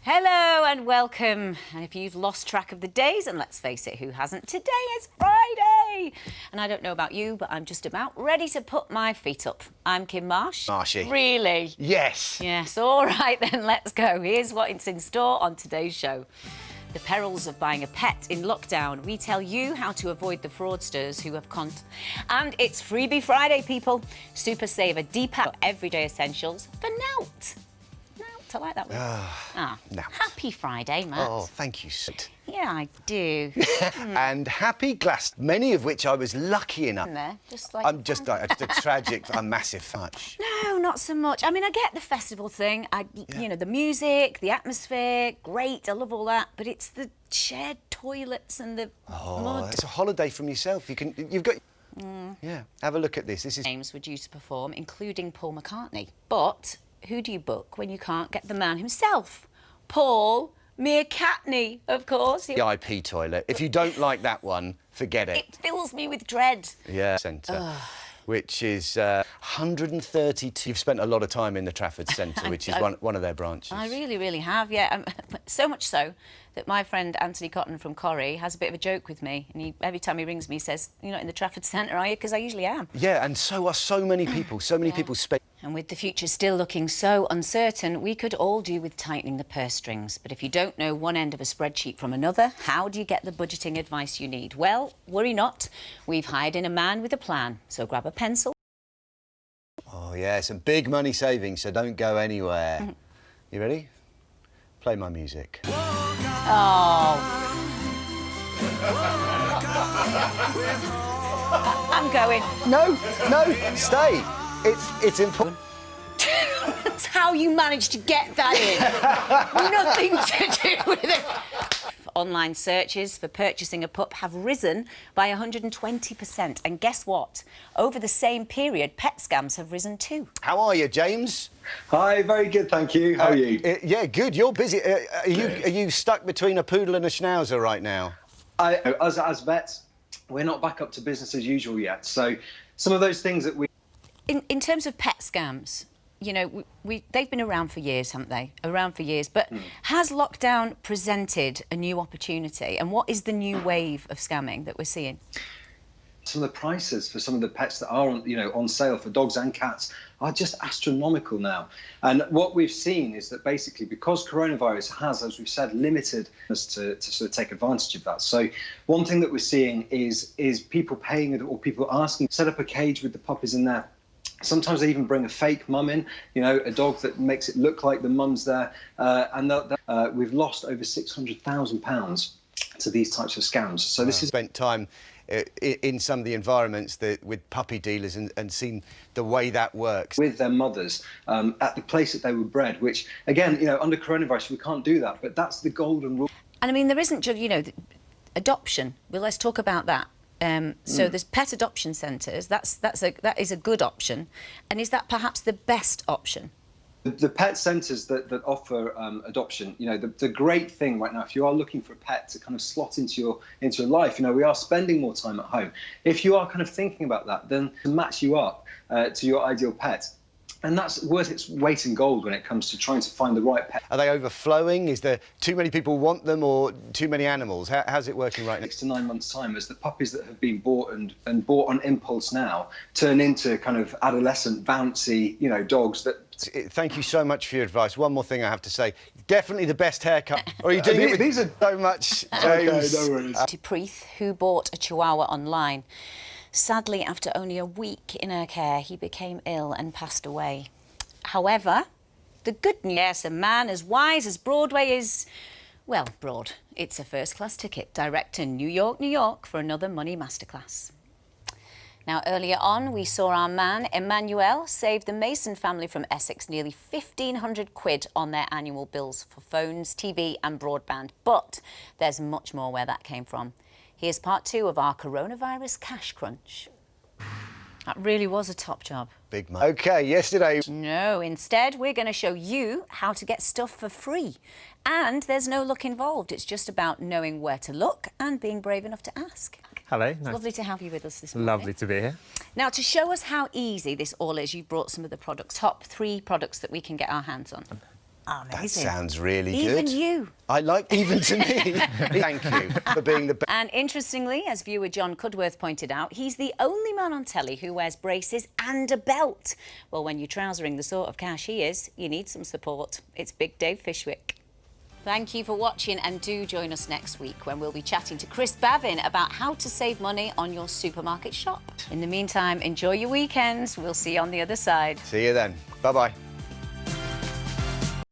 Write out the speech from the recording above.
Hello and welcome. And if you've lost track of the days, and let's face it, who hasn't? Today is Friday. And I don't know about you, but I'm just about ready to put my feet up. I'm Kym Marsh. Marshy. Really? Yes. Yes, all right then, let's go. Here's what's in store on today's show. The perils of buying a pet in lockdown. We tell you how to avoid the fraudsters who have And it's Freebie Friday, people. Super Saver, Deepak, everyday essentials for Nout. I like that one. No. Happy Friday, Matt. Oh, thank you, Sid. Yeah, I do. And happy glass, many of which I was lucky enough. I'm just a tragic, a massive fudge. No, not so much. I mean, I get the festival thing. You know, the music, the atmosphere, great. I love all that. But it's the shared toilets and the mud. It's a holiday from yourself. You've got. Yeah, have a look at this. This is. Names were due to perform, including Paul McCartney. But who do you book when you can't get the man himself? Paul McCartney, of course. The IP toilet. If you don't like that one, forget it. It fills me with dread. Yeah. Centre, which is 132. You've spent a lot of time in the Trafford Centre, which is one of their branches. I really, really have, yeah. So much so that my friend Anthony Cotton from Corrie has a bit of a joke with me. And every time he rings me, he says, "You're not in the Trafford Centre, are you?" Because I usually am. Yeah, and so are so many people. So many people spend. And with the future still looking so uncertain, we could all do with tightening the purse strings. But if you don't know one end of a spreadsheet from another, how do you get the budgeting advice you need? Well, worry not. We've hired in a man with a plan. So grab a pencil. Oh, yeah, some big money savings, so don't go anywhere. You ready? Play my music. Oh. I'm going. No, stay. It's important. That's how you managed to get that in. Nothing to do with it. Online searches for purchasing a pup have risen by 120%. And guess what? Over the same period, pet scams have risen too. How are you, James? Hi, very good, thank you. How are you? Yeah, good. You're busy. Are you stuck between a poodle and a schnauzer right now? As vets, we're not back up to business as usual yet. So some of those things that we... In terms of pet scams, you know, they've been around for years, haven't they? Around for years. But has lockdown presented a new opportunity? And what is the new wave of scamming that we're seeing? Some of the prices for some of the pets that are on sale for dogs and cats are just astronomical now. And what we've seen is that basically because coronavirus has, as we've said, limited us to sort of take advantage of that. So one thing that we're seeing is people paying or people asking, set up a cage with the puppies in there. Sometimes they even bring a fake mum in, a dog that makes it look like the mum's there. And we've lost over £600,000 to these types of scams. So this is... Spent time in some of the environments with puppy dealers and seen the way that works. With their mothers at the place that they were bred, which, again, under coronavirus, we can't do that. But that's the golden rule. And, I mean, there isn't just, adoption. Well, let's talk about that. So there's pet adoption centres. That is a good option. And is that perhaps the best option? The pet centres that offer adoption, the great thing right now, if you are looking for a pet to kind of slot into your life, we are spending more time at home. If you are kind of thinking about that, then to match you up to your ideal pet. And that's worth its weight in gold when it comes to trying to find the right pet. Are they overflowing? Is there too many people want them or too many animals? How's it working right now? 6 to 9 months' time, as the puppies that have been bought and bought on impulse now turn into kind of adolescent, bouncy, dogs that... Thank you so much for your advice. One more thing I have to say. Definitely the best haircut. Or are you doing it? These are so much, James. Okay, no worries. To Preeth, who bought a Chihuahua online. Sadly, after only a week in her care, he became ill and passed away. However, the good news, yes, a man as wise as Broadway is, well, broad. It's a first-class ticket direct to New York, New York for another money masterclass. Now, earlier on, we saw our man, Emmanuel, save the Mason family from Essex nearly 1,500 quid on their annual bills for phones, TV and broadband. But there's much more where that came from. Here's part 2 of our coronavirus cash crunch. That really was a top job. Big money. OK, yesterday... No, instead, we're going to show you how to get stuff for free. And there's no luck involved. It's just about knowing where to look and being brave enough to ask. Hello. Nice. Lovely to have you with us this morning. Lovely to be here. Now, to show us how easy this all is, you've brought some of the top 3 products that we can get our hands on. Amazing. That sounds really Even good. you. I like even to me. Thank you for being the best. And interestingly, as viewer John Cudworth pointed out, he's the only man on telly who wears braces and a belt. Well, when you're trousering the sort of cash he is, you need some support. It's Big Dave Fishwick. Thank you for watching, and do join us next week when we'll be chatting to Chris Bavin about how to save money on your supermarket shop. In the meantime, enjoy your weekends. We'll see you on the other side. See you then. Bye-bye.